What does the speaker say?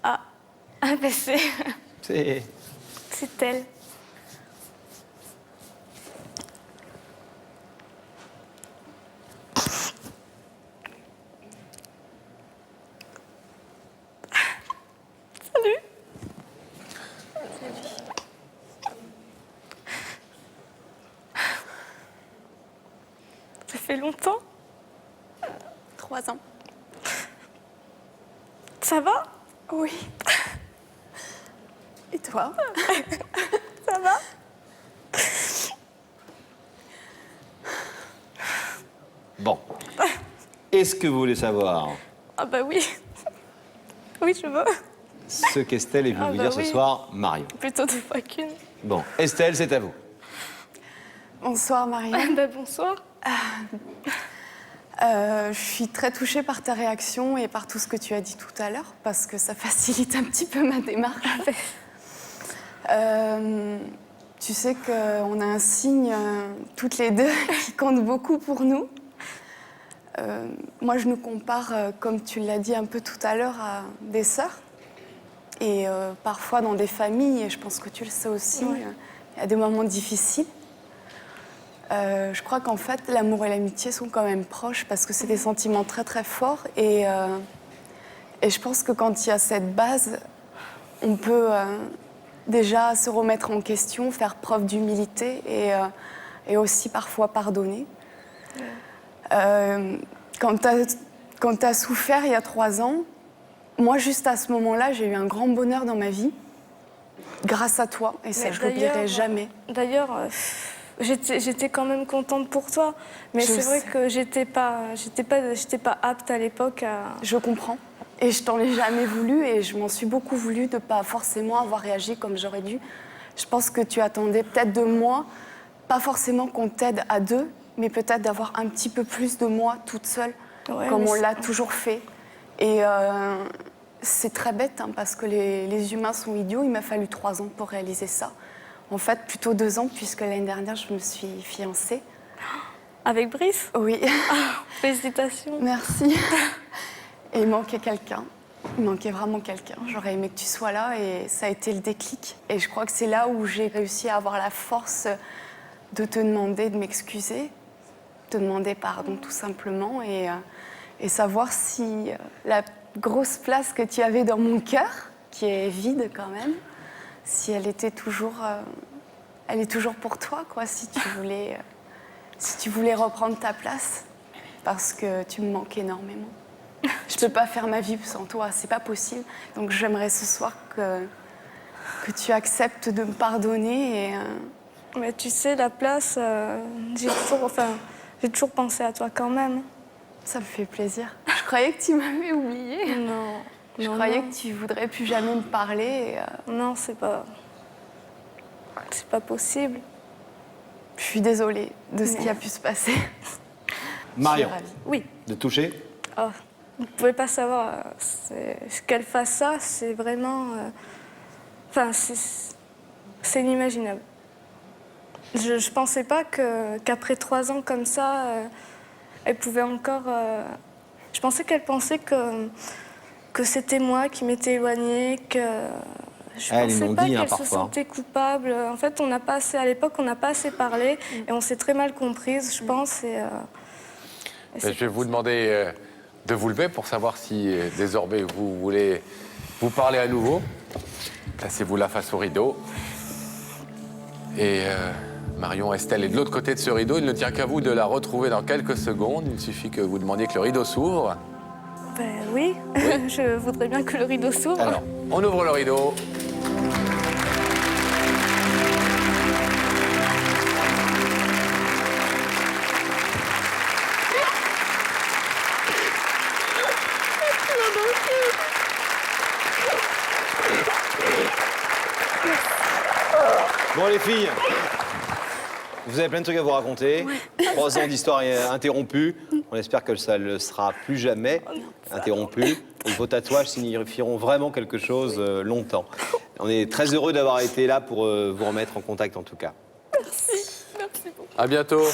Ah, ah ben C'est... c'est elle. Salut. Ça fait longtemps. 3 ans. Ça va? Oui. Et toi? Ça va? Bon. Est-ce que vous voulez savoir Ah bah oui. Oui, je veux. ce qu'Estelle est venue Ah vous bah dire ce oui. soir, Marion? Plutôt 2 fois qu'une. Bon, Estelle, c'est à vous. Bonsoir Marion. Ah bah bonsoir. Je suis très touchée par ta réaction et par tout ce que tu as dit tout à l'heure, parce que ça facilite un petit peu ma démarche. Tu sais qu'on a un signe, toutes les deux, qui compte beaucoup pour nous. Moi, je nous compare, comme tu l'as dit un peu tout à l'heure, à des sœurs. Et parfois dans des familles, et je pense que tu le sais aussi, il y a des moments difficiles. Je crois qu'en fait, l'amour et l'amitié sont quand même proches parce que c'est des sentiments très très forts. Et je pense que quand il y a cette base, on peut déjà se remettre en question, faire preuve d'humilité et aussi parfois pardonner. Quand tu as souffert il y a 3 ans, moi, juste à ce moment-là, j'ai eu un grand bonheur dans ma vie, grâce à toi, et ça, Mais je l'oublierai jamais. D'ailleurs, j'étais quand même contente pour toi, mais Je c'est vrai sais. que j'étais pas apte à l'époque à... Je comprends. Et je t'en ai jamais voulu, et je m'en suis beaucoup voulu de pas forcément avoir réagi comme j'aurais dû. Je pense que tu attendais peut-être de moi, pas forcément qu'on t'aide à 2, mais peut-être d'avoir un petit peu plus de moi toute seule, Ouais, comme mais on c'est- l'a toujours fait. Et c'est très bête, hein, parce que les humains sont idiots. Il m'a fallu 3 ans pour réaliser ça. En fait, plutôt 2 ans, puisque l'année dernière, je me suis fiancée. Avec Brice. Oui, Félicitations. merci. Et il manquait quelqu'un. Il manquait vraiment quelqu'un. J'aurais aimé que tu sois là et ça a été le déclic. Et je crois que c'est là où j'ai réussi à avoir la force de te demander de m'excuser, te demander pardon tout simplement et savoir si la grosse place que tu avais dans mon cœur, qui est vide quand même, si elle était toujours, elle est toujours pour toi, quoi, si tu voulais reprendre ta place, parce que tu me manques énormément. Je peux pas faire ma vie sans toi, c'est pas possible. Donc j'aimerais ce soir que tu acceptes de me pardonner et Mais tu sais, la place, j'ai toujours pensé à toi quand même. ça me fait plaisir. Je croyais que tu m'avais oubliée. Non. Je non, croyais non. que tu voudrais plus jamais me parler. Non, c'est pas possible. Je suis désolée de ce qui a pu se passer. Marion, Je suis ravie. Oui. de toucher? Oh, vous ne pouvez pas savoir. Qu'elle fasse ça, c'est vraiment... c'est inimaginable. Je ne pensais pas qu'après 3 ans comme ça, elle pouvait encore... je pensais qu'elle pensait que c'était moi qui m'étais éloignée, que... Je Ah, ils pensais l'ont pas dit, hein, qu'elle se parfois. sentait coupable. En fait, à l'époque, on n'a pas assez parlé et on s'est très mal comprises, je pense. Et Je vais vous demander de vous lever pour savoir si désormais vous voulez vous parler à nouveau. Placez-vous là face au rideau. Et Marion, Estelle est de l'autre côté de ce rideau. Il ne tient qu'à vous de la retrouver dans quelques secondes. Il suffit que vous demandiez que le rideau s'ouvre. Ben oui, je voudrais bien que le rideau s'ouvre. Alors, on ouvre le rideau. Bon, les filles, vous avez plein de trucs à vous raconter. 3 ans d'histoire interrompue. On espère que ça ne sera plus jamais interrompu. Et vos tatouages signifieront vraiment quelque chose longtemps. On est très heureux d'avoir été là pour vous remettre en contact, en tout cas. Merci beaucoup. À bientôt.